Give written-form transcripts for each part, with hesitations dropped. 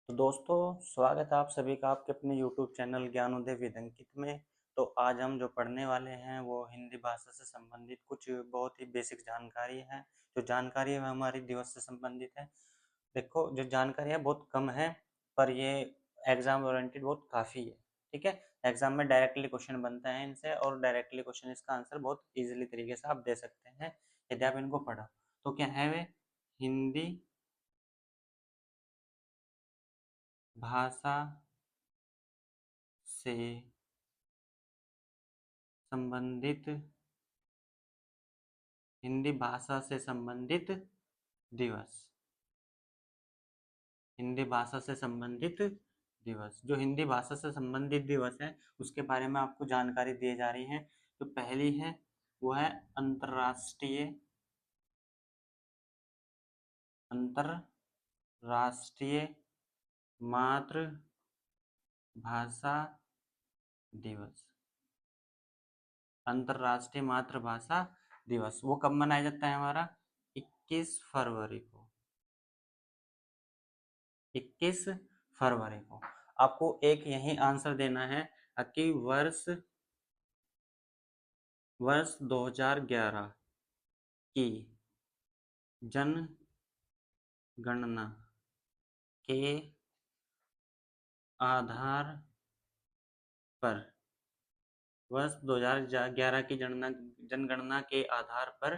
तो दोस्तों, स्वागत है आप सभी का आपके अपने YouTube चैनल ज्ञानोदय विद अंकित में। तो आज हम जो पढ़ने वाले हैं वो हिंदी भाषा से संबंधित कुछ बहुत ही बेसिक जानकारी है। जो जानकारी है हमारी दिवस से संबंधित है। देखो, जो जानकारी है बहुत कम है, पर ये एग्जाम ओरिएंटेड बहुत काफ़ी है। ठीक है, एग्जाम में डायरेक्टली क्वेश्चन बनते हैं इनसे, और डायरेक्टली क्वेश्चन इसका आंसर बहुत ईजिली तरीके से आप दे सकते हैं यदि आप इनको पढ़ा। तो क्या है वे? हिंदी भाषा से संबंधित हिंदी भाषा से संबंधित दिवस। हिंदी भाषा से संबंधित दिवस, जो हिंदी भाषा से संबंधित दिवस है उसके बारे में आपको जानकारी दी जा रही है। जो पहली है वो है अंतर्राष्ट्रीय अंतर्राष्ट्रीय मातृभाषा दिवस। अंतर्राष्ट्रीय मातृभाषा दिवस वो कब मनाया जाता है? हमारा 21 फरवरी को। 21 फरवरी को। आपको एक यही आंसर देना है कि वर्ष 2011 की जनगणना के आधार पर, वर्ष 2011 की जनगणना के आधार पर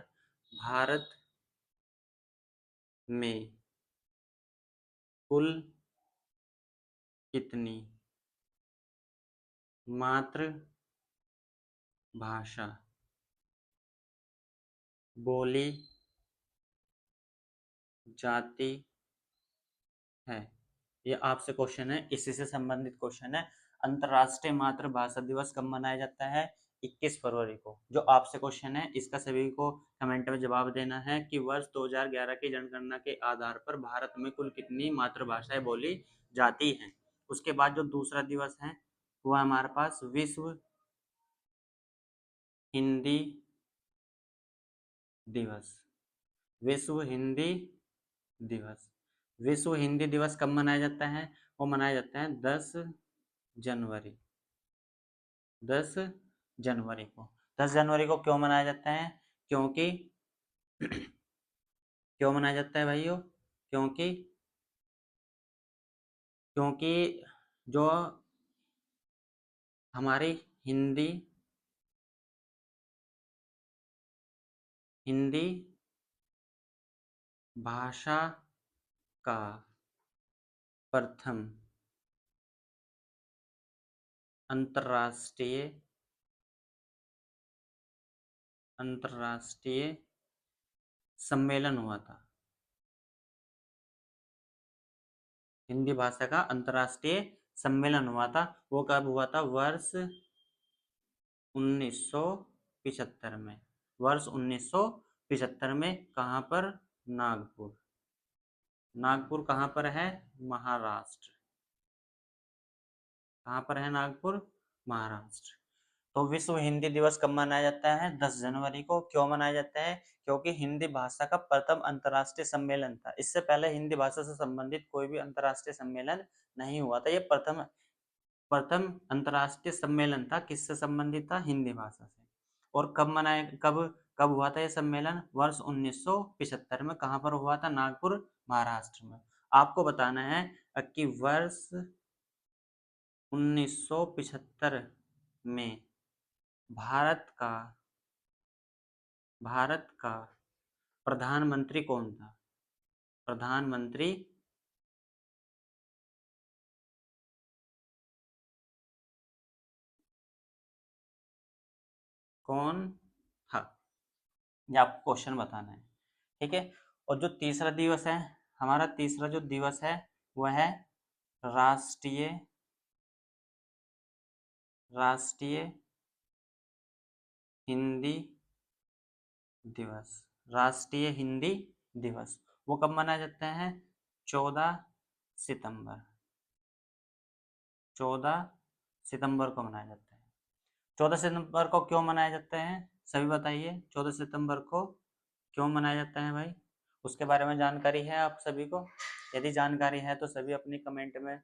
भारत में कुल कितनी मातृभाषा बोली जाती है? ये आपसे क्वेश्चन है, इसी से संबंधित क्वेश्चन है। अंतर्राष्ट्रीय मातृभाषा दिवस कब मनाया जाता है? 21 फरवरी को। जो आपसे क्वेश्चन है इसका सभी को कमेंट में जवाब देना है कि वर्ष 2011 की जनगणना के आधार पर भारत में कुल कितनी मातृभाषाएं बोली जाती हैं। उसके बाद जो दूसरा दिवस है वो हमारे पास विश्व हिंदी दिवस। विश्व हिंदी दिवस। विश्व हिंदी दिवस कब मनाया जाता है? वो मनाया जाता है 10 जनवरी। 10 जनवरी को। 10 जनवरी को क्यों मनाया जाता है? क्योंकि क्यों मनाया जाता है भाइयों? क्योंकि क्योंकि जो हमारी हिंदी हिंदी भाषा का प्रथम अंतर्राष्ट्रीय अंतर्राष्ट्रीय सम्मेलन हुआ था। हिंदी भाषा का अंतर्राष्ट्रीय सम्मेलन हुआ था। वो कब हुआ था? वर्ष 1975 में। वर्ष 1975 में। कहाँ पर? नागपुर। नागपुर कहाँ पर है? महाराष्ट्र। कहाँ पर है नागपुर? महाराष्ट्र। तो विश्व हिंदी दिवस कब मनाया जाता है? 10 जनवरी को। क्यों मनाया जाता है? क्योंकि हिंदी भाषा का प्रथम अंतर्राष्ट्रीय सम्मेलन था। इससे पहले हिंदी भाषा से संबंधित कोई भी अंतर्राष्ट्रीय सम्मेलन नहीं हुआ था। ये प्रथम प्रथम अंतर्राष्ट्रीय सम्मेलन था। किससे संबंधित था? हिंदी भाषा से। और कब हुआ था ये सम्मेलन? वर्ष 1975 में। कहाँ पर हुआ था? नागपुर, महाराष्ट्र में। आपको बताना है कि वर्ष 1975 में भारत का भारत का प्रधानमंत्री कौन था? प्रधानमंत्री कौन था? ये आपको क्वेश्चन बताना है। ठीक है। और जो तीसरा दिवस है, हमारा तीसरा जो दिवस है वह है राष्ट्रीय राष्ट्रीय हिंदी दिवस। राष्ट्रीय हिंदी दिवस वो कब मनाया जाता है? 14 सितंबर। 14 सितंबर को मनाया जाता है। 14 सितंबर को क्यों मनाया जाता है? सभी बताइए, 14 सितंबर को क्यों मनाया जाता है भाई? उसके बारे में जानकारी है आप सभी को? यदि जानकारी है तो सभी अपनी कमेंट में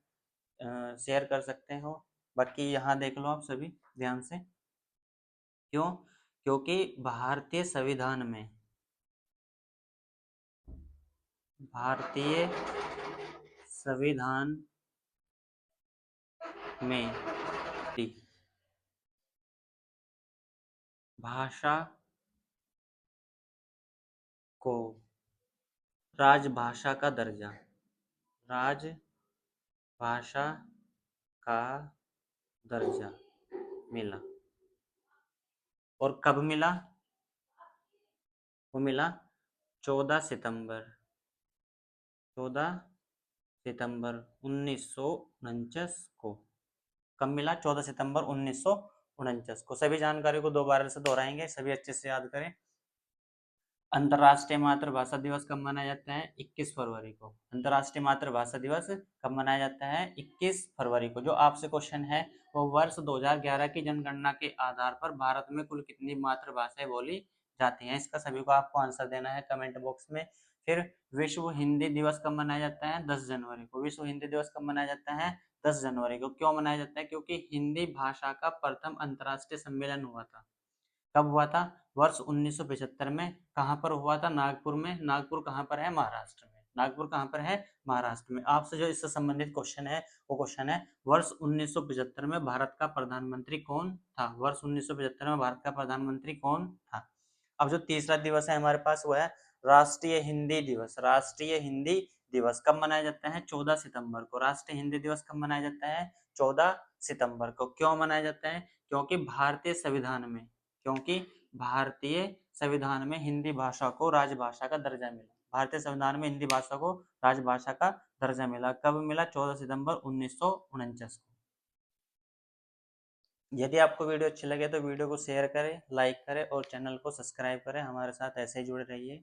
शेयर कर सकते हो। बाकी यहाँ देख लो आप सभी ध्यान से। क्यों? क्योंकि भारतीय संविधान में में भाषा को राजभाषा का दर्जा राजभाषा का दर्जा मिला। और कब मिला? वो मिला 14 सितंबर 1949 को। कब मिला? 14 सितंबर 1949 को। सभी जानकारी को दोबारा से दोहराएंगे, सभी अच्छे से याद करें। अंतर्राष्ट्रीय मातृभाषा दिवस कब मनाया जाता है? 21 फरवरी को। अंतर्राष्ट्रीय मातृभाषा दिवस कब मनाया जाता है? 21 फरवरी को। जो आपसे क्वेश्चन है वो वर्ष 2011 की जनगणना के आधार पर भारत में कुल कितनी मातृभाषाएं बोली जाती हैं, इसका सभी को आपको आंसर देना है कमेंट बॉक्स में। फिर विश्व हिंदी दिवस कब मनाया जाता है? 10 जनवरी को। विश्व हिंदी दिवस कब मनाया जाता है? 10 जनवरी को। क्यों मनाया जाता है? क्योंकि हिंदी भाषा का प्रथम अंतर्राष्ट्रीय सम्मेलन हुआ था। कब हुआ था? वर्ष 1975 में। कहाँ पर हुआ था? नागपुर में। नागपुर कहाँ पर है? महाराष्ट्र में। नागपुर कहाँ पर है? महाराष्ट्र में। आपसे जो इससे संबंधित क्वेश्चन है वो क्वेश्चन है वर्ष 1975 में भारत का प्रधानमंत्री कौन था? वर्ष 1975 में भारत का प्रधानमंत्री कौन था? अब जो तीसरा दिवस है हमारे पास वो है राष्ट्रीय हिंदी दिवस। राष्ट्रीय हिंदी दिवस कब मनाया जाता है? 14 सितंबर को। राष्ट्रीय हिंदी दिवस कब मनाया जाता है? 14 सितंबर को। क्यों मनाया जाता है? क्योंकि भारतीय संविधान में हिंदी भाषा को राजभाषा का दर्जा मिला। भारतीय संविधान में हिंदी भाषा को राजभाषा का दर्जा मिला। कब मिला? 14 सितंबर 1949 को। यदि आपको वीडियो अच्छी लगे तो वीडियो को शेयर करें, लाइक करें और चैनल को सब्सक्राइब करें। हमारे साथ ऐसे ही जुड़े रहिए।